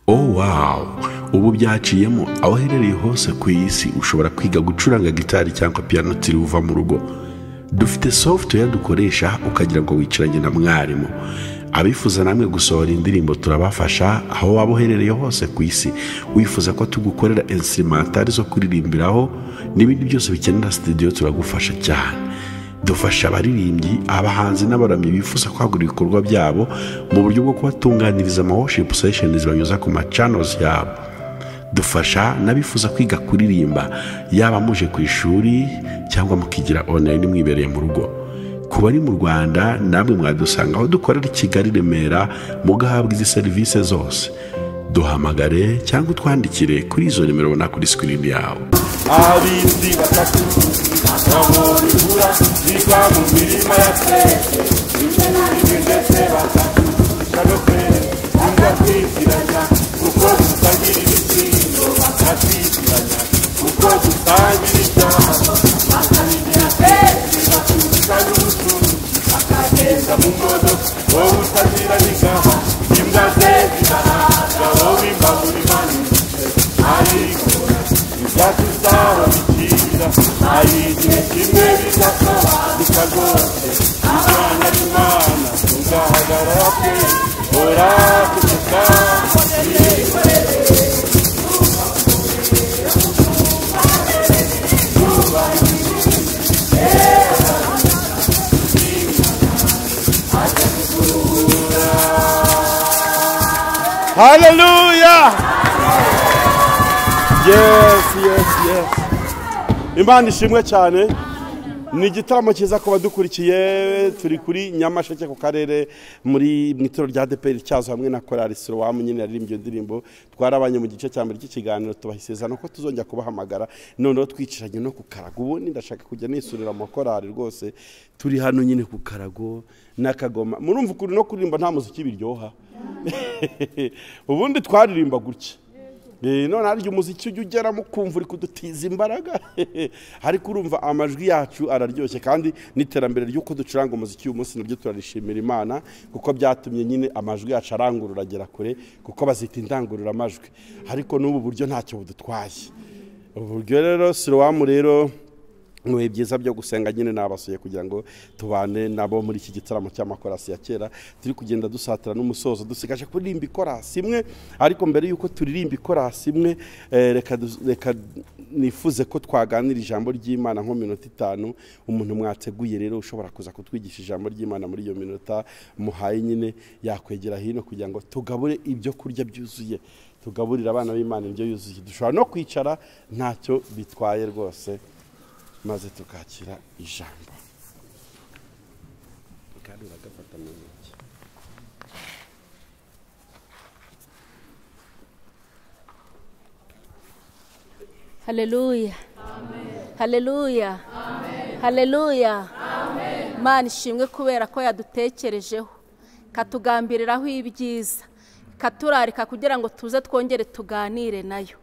Oh wow, ubu byaciyemo aho uherereye hose ku isi ushobora kwiga gucuranga gitari cyangwa piano uva mu rugo. Dufite software dukoresha ukagira ngo wicaranye na mwarimu. Abifuza namwe gusohora indirimbo turabafasha aho waba uherereye hose ku isi. Wifuza ko tugukorera instrumentari zo kuririmbiraho n'ibindi byose bikenera studio turagufasha cyane. Dufasha abaririmbyi, abahanzi n'abaramyi bifuza kwagura ibikorwa byabo mu buryo bwo kubatunganiriza worship sessions banyuza ku channels yabo. Dufasha n'abifuza kwiga kuririmba yaba muje ku ishuri cyangwa mukigira online mwibereye mu rugo. Ku bari mu Rwanda namwe mwadusanga aho dukorera i Kigali, Remera, mugahabwa izi service zose. Duhamagare cyangwa twandikire kuri izo nimero ubona kuri screen yawe. Abindi batatu babonye ibura biva mu mirima ya twese, ndetse batatu kanope inga kwiziranya kuko dusangira ibitsindiro, bakatwiziranya kuko dusangira ibyaha, bakanigira twese baturuka n'ubutunzi, bakagenda mu modoka wowe utagira n'igaha, imbwa ze zirahaga wowe imbabura imanitse, ariko ibyatuzaba bikira ayigihe kimwe bigasobanuka rwose, umwana n'imana tugahagarara twe ora kugeza Hallelujah! Yes. Imana ishimwe cyane. Ni igitaramo cyiza ko badukurikiye, turi kuri Nyamasheke ku karere muri mwitoro rya ADPR cyazo hamwe na Korali Sloam nyine yaririmbye indirimbo. Twarabanye mu gice cya mbere cy'ikiganiro tubahisezana ko tuzongera kubahamagara, noneho twiciranye no ku Karago. Ubu ndashaka kujya nisurira mu Korali rwose, turi hano nyine ku Karago n'akagoma. Murumva ukuri no kuririmba nta muziki biryoha. Ubundi twaririmba gutya, none hari umuziki ugera mu kumva uri kudutiza imbaraga, ariko urumva amajwi yacu araryoshye kandi n'iterambere ry'uko ducuranga umuziki uyu munsi nabyo turarishimira Imana, kuko byatumye nyine amajwi yacu arangurura agera kure, kuko bazita indangurura amajwi, ariko n'ubu buryo ntacyo budutwaye. Uburyo rero Sloam rero mwe byiza byo gusenga nyine nabasuye kugira ngo tubane nabo muri iki gitaramo cy'Amakorasi ya Kera. Turi kugenda dusatira n'umusozo, dusigaje kuririmba ikorasi imwe, ariko mbere yuko turirimba ikorasi imwe reka nifuze ko twaganira ijambo ry'Imana nko minota 5. Umuntu mwateguye rero ushobora kuza kutwigisha ijambo ry'Imana muri iyo minota muhaye nyine yakwegera hino kugira ngo tugabure ibyo kurya byuzuye, tugaburira abana b'Imana ibyo yuzuye. Dushobora no kwicara ntacyo bitwaye rwose, maze tukakira ijambo. Kandi uragafata mu ntoki. Haleluya. Amen. Haleluya. Amen. Haleluya. Amen. Mana ishimwe kubera ko yadutekerejeho, katugambiriraho ibyiza, katurarika kugira ngo tuze twongere tuganire nayo.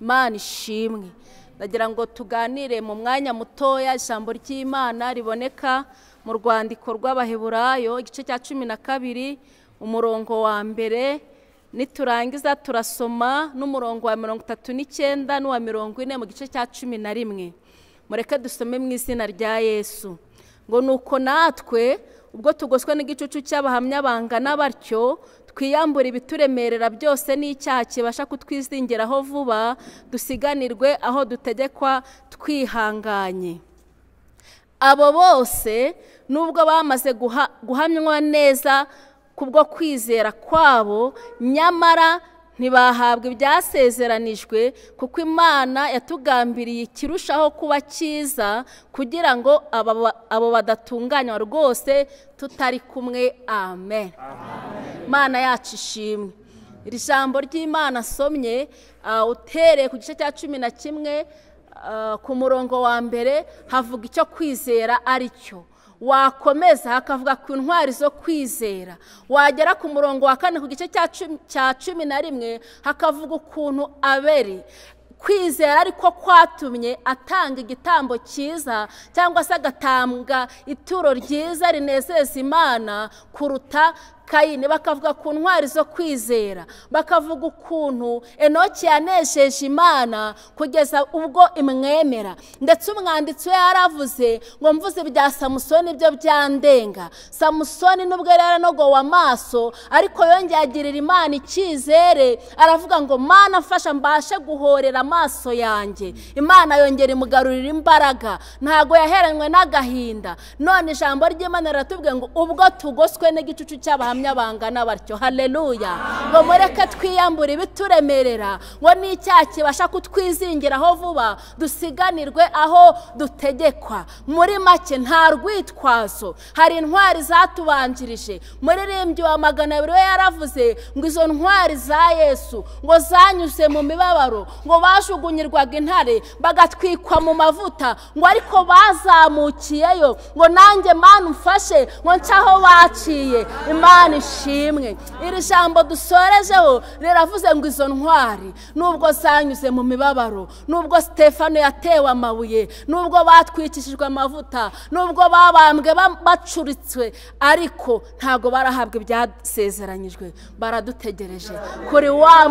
Mana ishimwe. Ndagira ngo tuganire mu mwanya mutoya ijambo ry'Imana riboneka mu rwandiko rw'Abaheburayo igice cya 12 umurongo wa mbere, niturangiza turasoma n'umurongo wa 39 n'uwa 40 mu gice cya 11. Mureke dusome mu izina rya Yesu. Ngo nuko natwe ubwo tugoswe n'igicucu cy'abahamya bangana batyo, twiyambura ibituremerera byose n'icyaha kibasha kutwizingiraho vuba, dusiganirwe aho dutegekwa twihanganye. Abo bose nubwo bamaze guhamywa neza kubwo kwizera kwabo, nyamara ntibahabwa ibyasezeranijwe kuko Imana yatugambiriye ikirushaho kuba cyiza kugira ngo abo badatunganywa rwose tutari kumwe. Amen. Imana yacu ishimwe. Iri jambo ry'Imana asomye utereye ku gice cya 11 ku murongo wa mbere havuga icyo kwizera ari cyo. Wakomeza hakavuga ku ntwari zo kwizera. Wagera ku murongo wa 4 ku gice cya 11 hakavuga ukuntu Abeli kwizera ariko kwatumye atanga igitambo cyiza cyangwa se agatanga ituro ryiza rinezeza Imana kuruta Kayini. Bakavuga ku ntwari zo kwizera, bakavuga ukuntu Enoki yanesheje Imana kugeza ubwo imwemera. Ndetse umwanditsi we yaravuze ngo mvuze ibya Samusoni byo byandenga. Samusoni nubwo yaranogowe amaso ariko yongeye agirira Imana icyizere, aravuga ngo Mana mfasha mbashe guhorera amaso yanjye. Imana yongera imugarurira imbaraga, ntago yaheranywe n'agahinda. None ijambo ry'Imana riratubwiye ngo ubwo tugoswe n'igicucu cy'abahamya bangana batyo. Haleluya. Ngo mureke twiyambure ibituremerera, ngo n'icyaha kibasha kutwizingiraho vuba dusiganirwe aho dutegekwa. Muri make nta rwitwazo, hari intwari zatubanjirije. Umuririmbyi wa 200 we yaravuze ngo izo ntwari za Yesu ngo zanyuze mu mibabaro, ngo bajugunyirwaga intare bagatwikwa mu mavuta, ngo ariko bazamukiyeyo. Ngo nanjye Mana umfashe ngo ncaho baciye. Imana ishimwe. Iri jambo dusorejeho riravuze ngo izo ntwari nubwo zanyuze mu mibabaro, nubwo Stefano yatewe amabuye, nubwo batwikishijwe amavuta, nubwo babambwe bacuritswe, ariko ntago barahabwa ibyasezeranyijwe. Baradutegereje kuri wa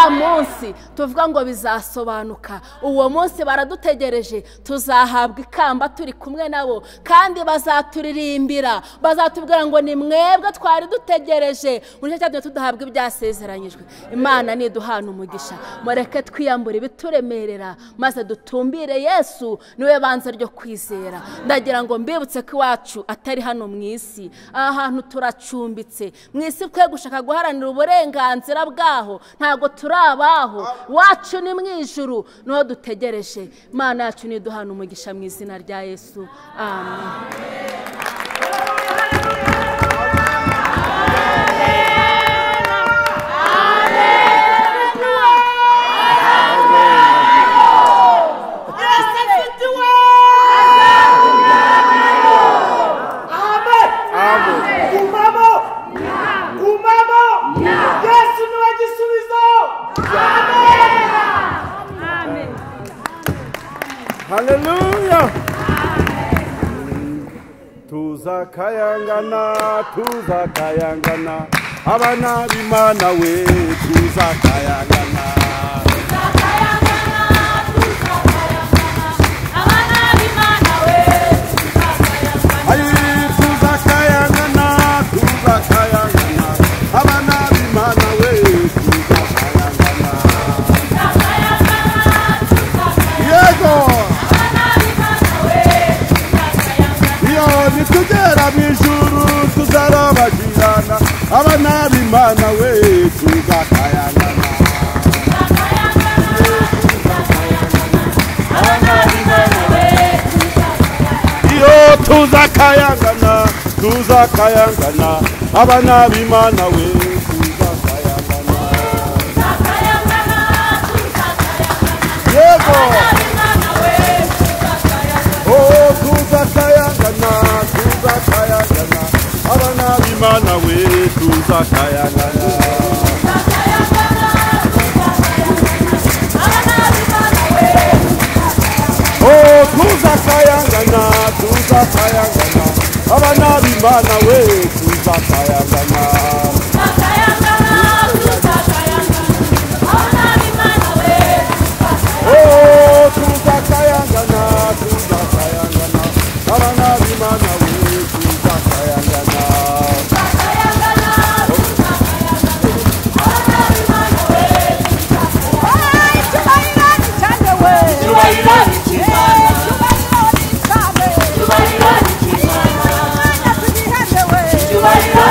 munsi tuvuga ngo bizasobanuka. Uwo munsi baradutegereje, tuzahabwa ikamba turi kumwe nabo, kandi bazaturirimbira, bazatubwira ngo ni mwebwe twari dutegereje. Muri cyo tudahabwa ibyasezeranyijwe. Imana niduhana umugisha. Mureke twiyambure ibituremerera maze dutumbire Yesu, niwe banze ryo kwizera. Ndagira ngo mbibutse ko iwacu atari hano mu isi. Aha hantu turacumbitse mu isi, kwe gushaka guharanira uburenganzira bwaho ntago turabaho. Wacu ni mu ijuru, niho dutegereje. Imana yacu niduhana umugisha mu izina rya Yesu. Amen. Haleluya. Tuzakayangana abana b'Imana we, tuzakayangana abana b'Imana we, tuzakayangana abana b'Imana we, tuzakayangana. Yego nitugera mu ijuru tuzarabagirana abana b'Imana we, tuzakayangana abana b'Imana we, iyo tuzakayangana abana b'Imana we, tuzakayangana. Yego tuzakayangana abana b'Imana we, tuzakayangana. Tuzakayangana abana b'Imana we, tuzakayangana. Tuzakayangana abana b'Imana we, tuzakayangana. Icyubahiro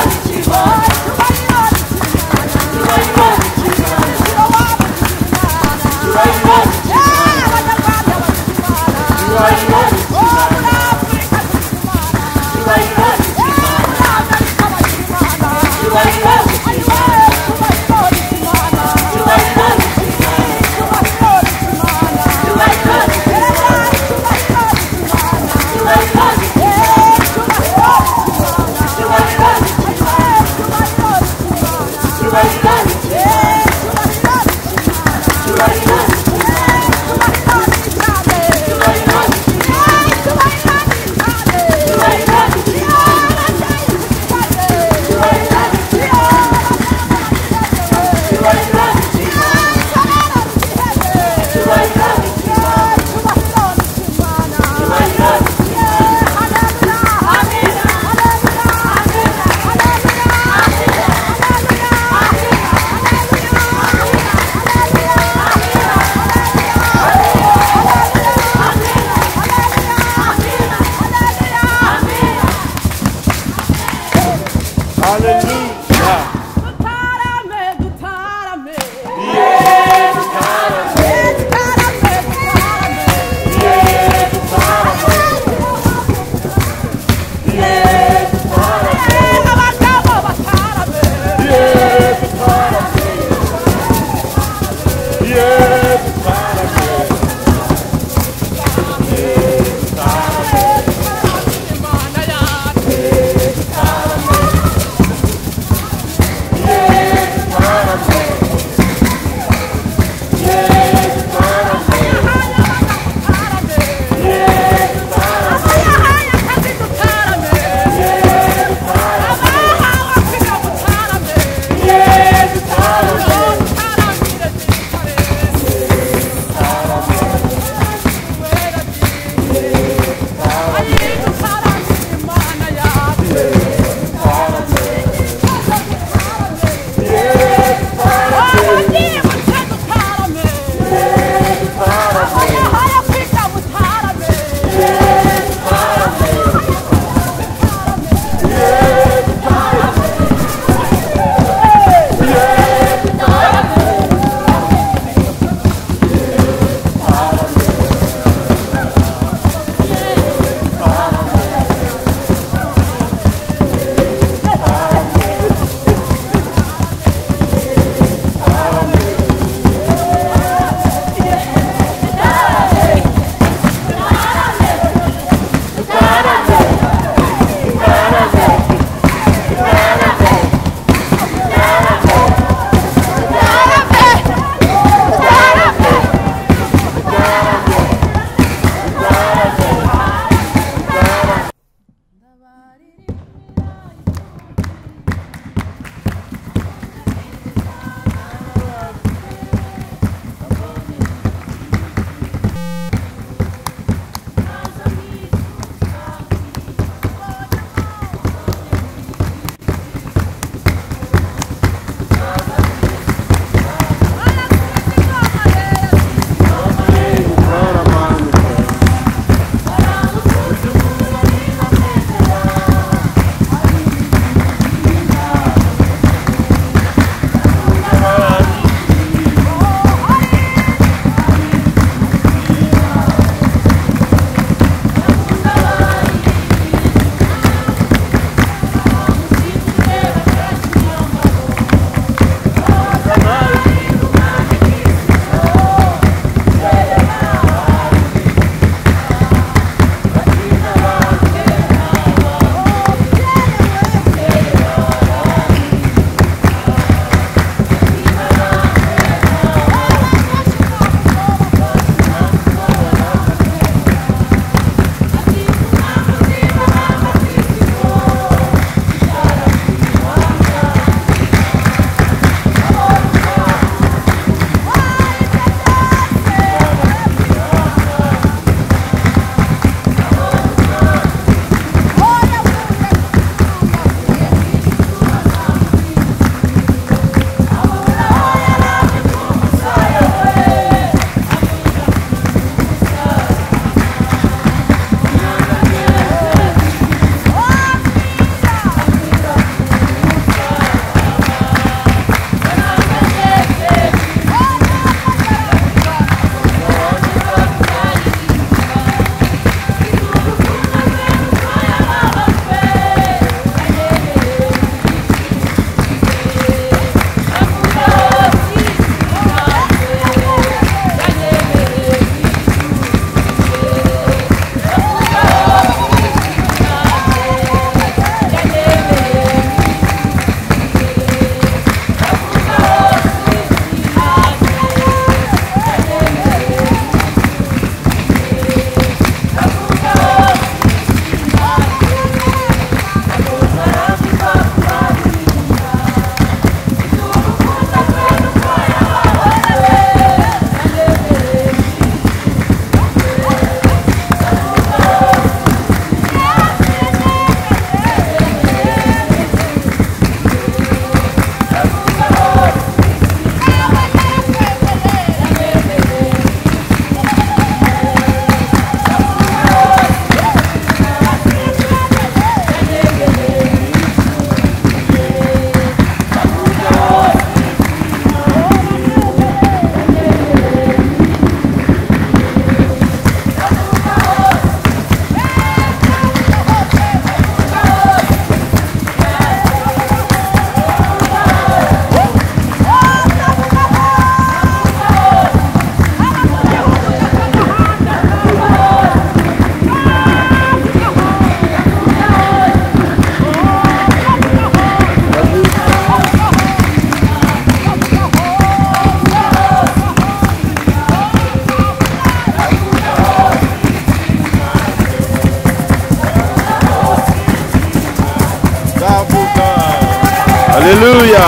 Haleluya.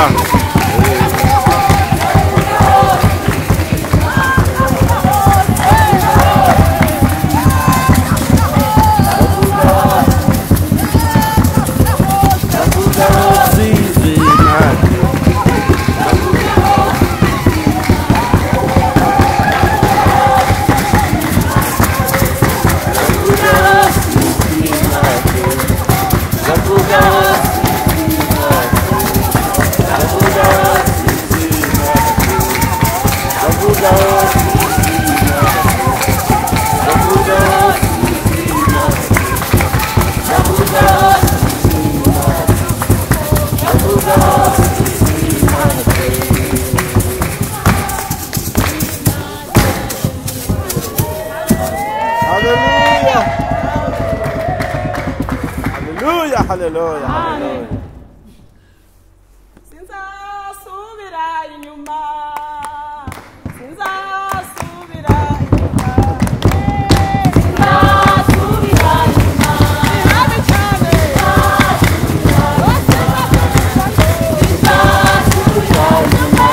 Haleluya. Sinzasubira inyuma. Sinzasubira inyuma. Sinzasubira inyuma. Ihame cyane. Sinzasubira inyuma.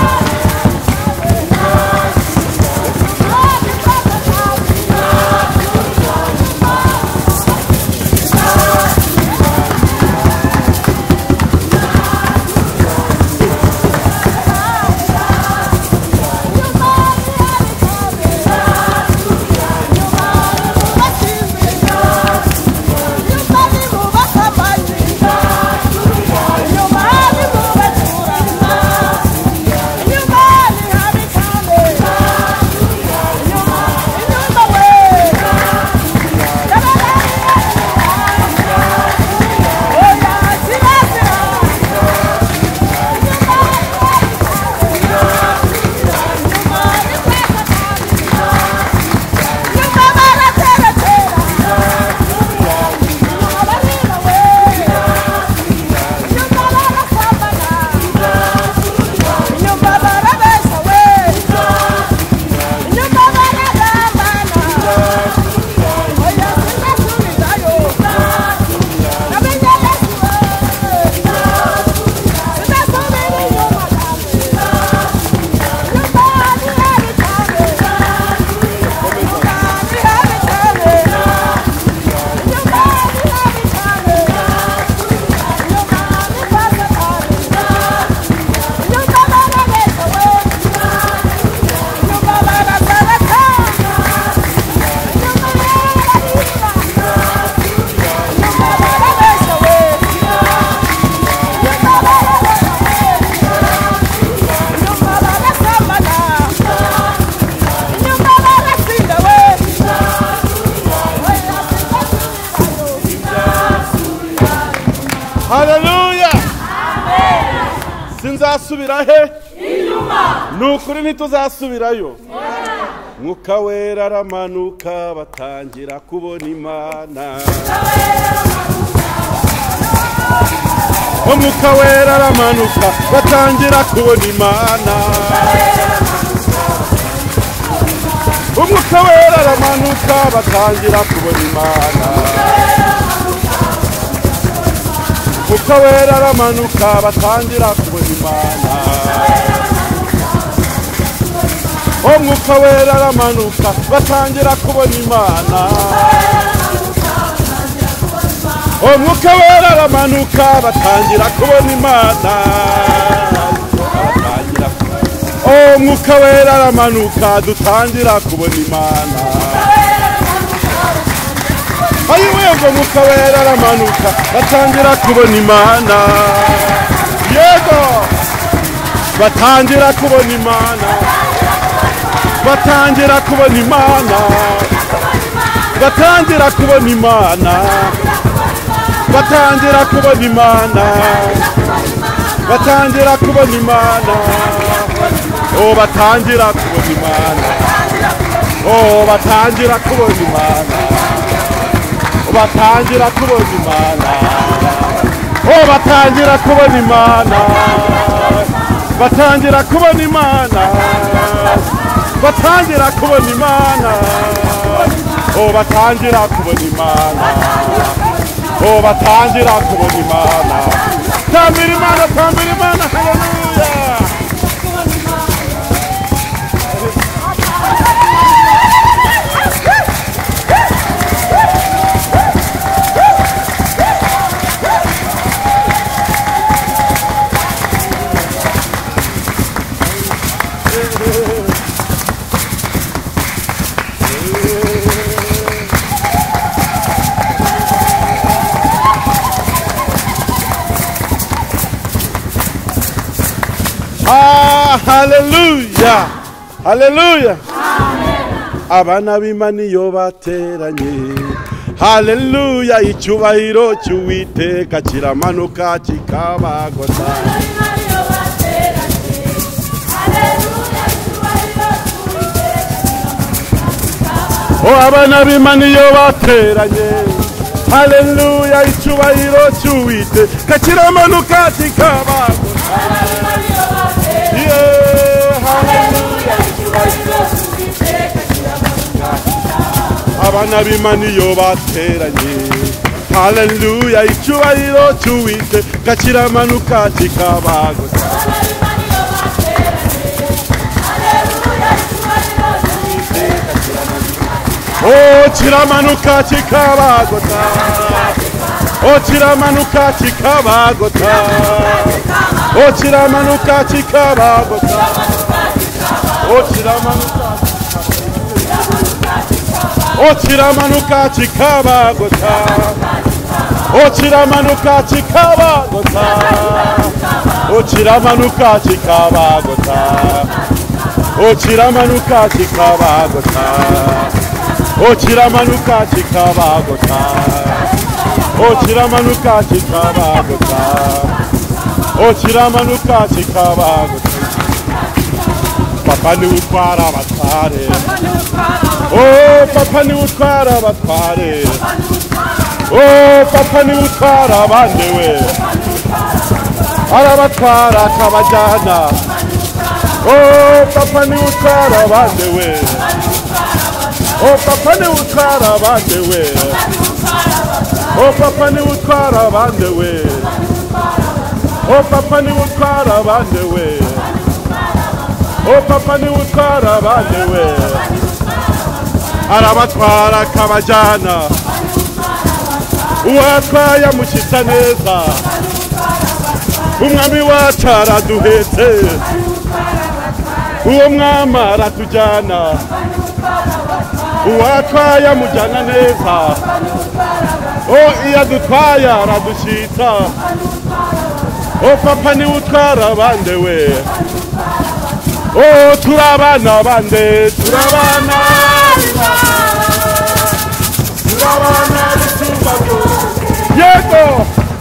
Haleluya. Sinzasubira he? Inyuma. Nukuri ntituzasubirayo. Mwuka wera aramanuka batangira kubona Imana. Umwuka wera aramanuka batangira kubona Imana. Umwuka wera aramanuka batangira kubona Imana. Umwuka wera aramanuka batangira kubona Imana. Umwuka wera aramanuka batangira kubona Imana. Umwuka wera aramanuka batangira kubona Imana. Umwuka wera aramanuka dutangira kubona Imana. Ayiwego umwuka wera aramanuka batangira kubona Imana. Yego batangira kubona Imana. Batangira kubona Imana. Batangira kubona Imana. Batangira kubona Imana. Batangira kubona Imana. Oh batangira kubona Imana. Oh batangira kubona Imana. Batangira kubona Imana. Oh batangira kubona Imana. Batangira kubona Imana. Batangira kubona Imana. Oh batangira kubona Imana. Oh batangira kubona Imana. tambira Imana, tambira Imana, haleluya. Haleluya, haleluya. Abana b'Imana iyo bateranye, haleluya, icyubahiro cy'Uwiteka kiramanuka kikabagota. Abana b'Imana iyo bateranye, haleluya, icyubahiro cy'Uwiteka kiramanuka kikabagota. Abana b'Imana iyo bateranye, haleluya, icyubahiro cy'Uwiteka kiramanuka kikabagota. Oh, kiramanuka kikabagota. Oh, kiramanuka kikabagota. Oh, kiramanuka kikabagota. Oh, kiramanuka. Oh, kiramanuka kikabagota. Oh, kiramanuka kikabagota. Oh, kiramanuka kikabagota. Oh, kiramanuka kikabagota. Oh, kiramanuka kikabagota. Oh, kiramanuka kikabagota. Oh, kiramanuka kikabagota. Papa ni utwara abatware. Oh, papa ni utwara abatware. Oh, papa ni utwara abandi we. Arabatwara akabajyana. Oh, papa ni utwara abandi we. Oh, papa ni utwara abandi we. Oh, papa ni utwara abandi we. Oh, papa ni utwara abandi we. Oh, papa ni utwara abandi we. Arabatwara akabajyana. Uwatwaye amushyitsa neza. Umwami wacu araduhetse. Uwo mwami aratujyana. Uwatwaye amujyana neza. Oh, iyo adutwaye aradushyitsa. Oh, papa ni utwara abandi we. Oh, turabana bande, turabana. Turabana b'isumbago. Yego,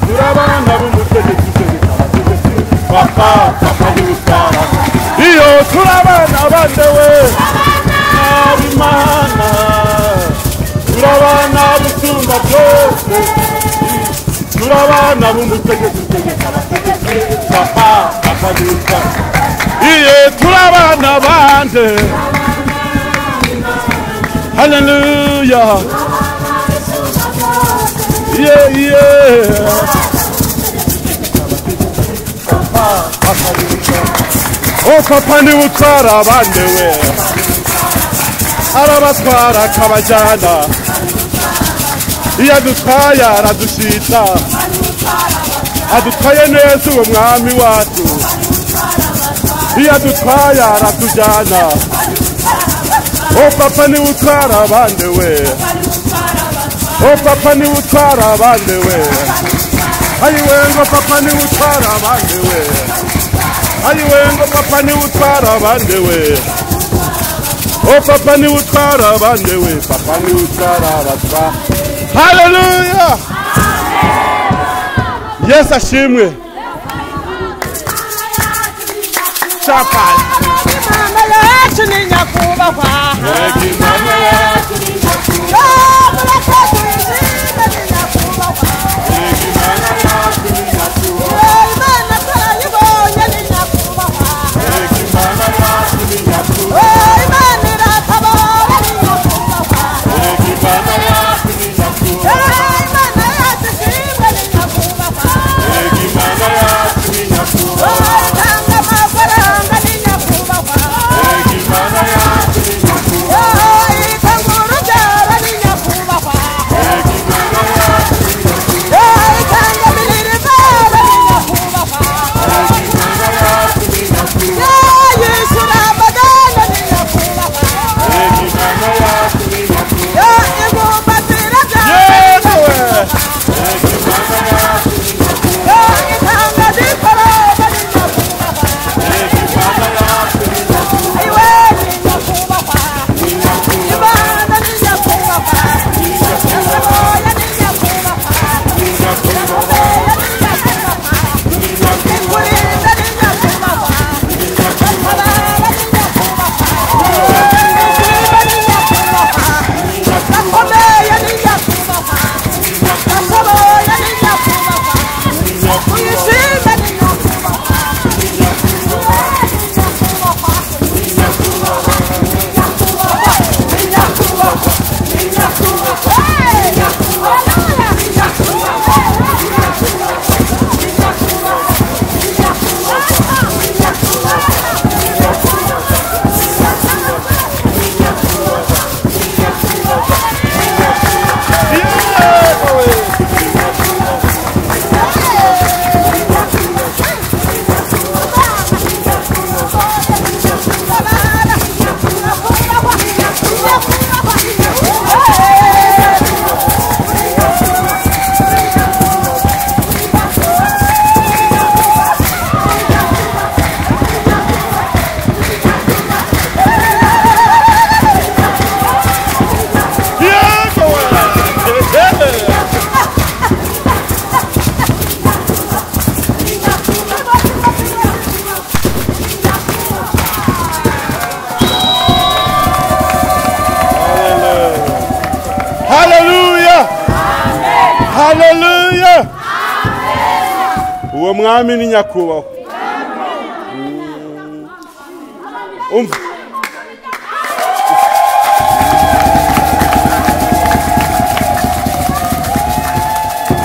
turabana b'umutegetsi. Papa, papa ni utwara. Iyo turabana bande we. Abimana. Turabana b'isumbago. Turabana b'umutegetsi. Papa, papa ni utwara. Iye turabana bande. Hallelujah. Yeah, yeah. Oh, papa ni utwara bande we. Arabatwara akabajyana. Iyo adutwaye aradushyitsa. Adutwaye neza uwo mwami wacu. Iyo adutwaye aratujyana. Oh, papa ni utwara abandi we. Oh, papa ni utwara abandi we. Ayiwengo papa ni utwara abandi we. Ayiwengo papa ni utwara abandi we. Oh, papa ni utwara abandi we. Papa ni utwara abatwa. Hallelujah. Yes, ashimwe. Chapa. Imana yacu ni nyakubahwa. Imana yacu ni nyakubahwa. Imana turayibonye ni nyakubahwa. Imana yacu ni nyakubahwa. Imana iratabara ni nyakubahwa. Imana yacu ni nyakubahwa. Imana yacu ishimwe ni nyakubahwa. Imana haleluya. Uwo mwami ni nyakubahwa. Umva.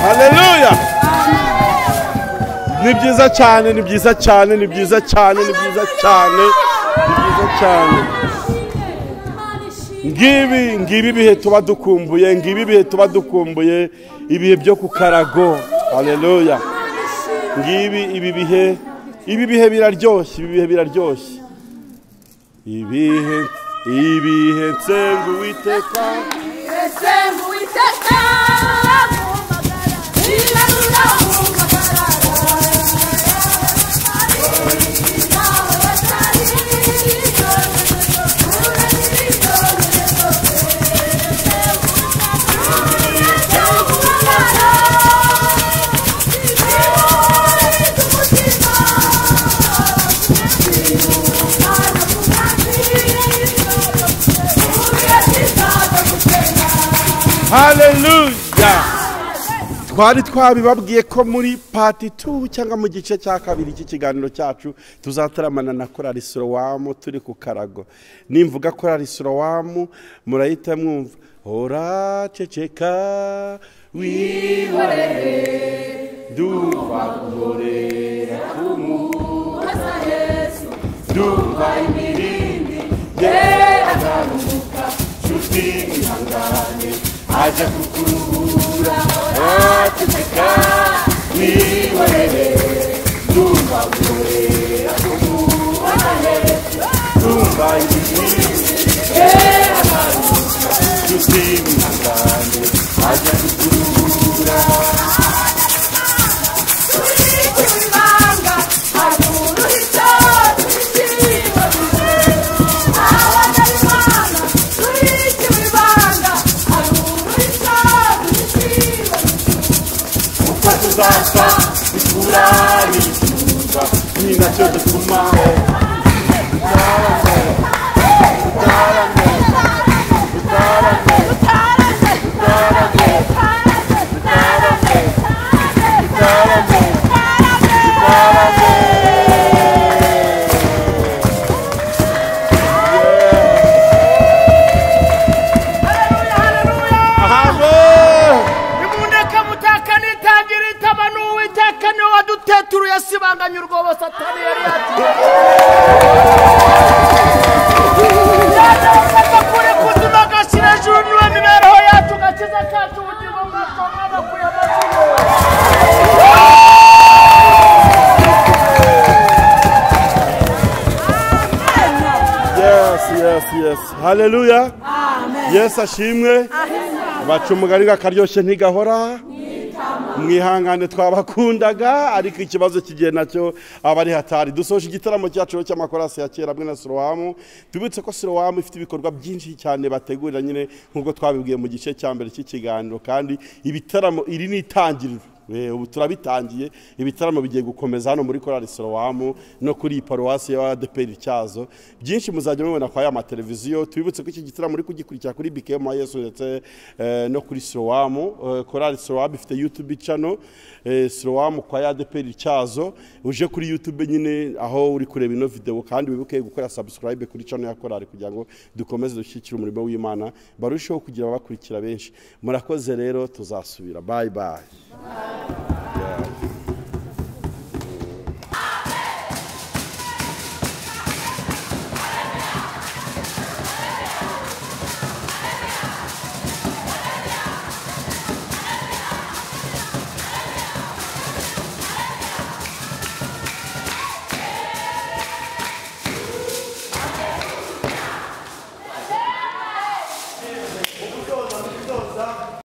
Haleluya. Ni byiza cyane, ni byiza cyane, ni byiza cyane, ni byiza cyane, ni byiza cyane. Ngibi bihe tuba dukumbuye, ngibi bihe tuba dukumbuye, ibihe byo ku karago. Haleluya. Ngibi ibi bihe biraryoshye, ibi bihe biraryoshye. Ibihe nsenga Uwiteka, nsenga Uwiteka, haleluya. Twari twabibabwiye ko muri part 2 cyangwa mu gice cya kabiri cy'ikiganiro cyacu tuzataramana na korali Sloam turi ku karago. Nimvuga korali Sloam murahita mwumva ora ceceka wihorere duva guhorera kumuhasa Yesu duva imirindi yerazamuka shuti ihangane Ajya kukuruhura watuvugisha wihorere dumva guhorera kumuhasa Yesu dumva imirindi yerazamuka shuti ihangane Ajya kukuruhura Sasa ikurari tuza ni nacyo dutumaho yasibanganya urwobo satani yari yatuye kure kuzima gashyira hejuru niwe mibereho yacu gakiza kacu ubugingo bwacu mwabakuye amazina. Yes. Haleluya. Yes ashimwe. Bacu umugani gakaryoshye ntigahora. Mwihangane twabakundaga ariko ikibazo kigiye nacyo abari hatari. Dusoje igitaramo cyacu cy'amakorasi ya Kera hamwe na Sloam. Tubitse ko Sloam ifite ibikorwa byinshi cyane bategurira nyine nkuko twabibwiye mu gice cya mbere cy'ikiganiro kandi ibitaramo iri ni itangiriro. Ubu turabitangiye ibitaramo bigiye gukomeza hano muri korali Sloam no kuri paruwasi ya ADPR cyazo. Byinshi muzajya mubona kwa ya mateleviziyo. Tubibutse ko iki gitaramo muri kugikurikira kuri BKM Yesu ndetse no kuri Sloam. Korali Sloam ifite YouTube channel Sloam kwa ya ADPR cyazo. Uje kuri YouTube nyine aho uri kureba ino video kandi wibuke gukora subscribe kuri channel ya korali kugira ngo dukomeze dushyikire umurimo w'Imana barusheho kugira abakurikira benshi. Murakoze rero tuzasubira. Bye bye.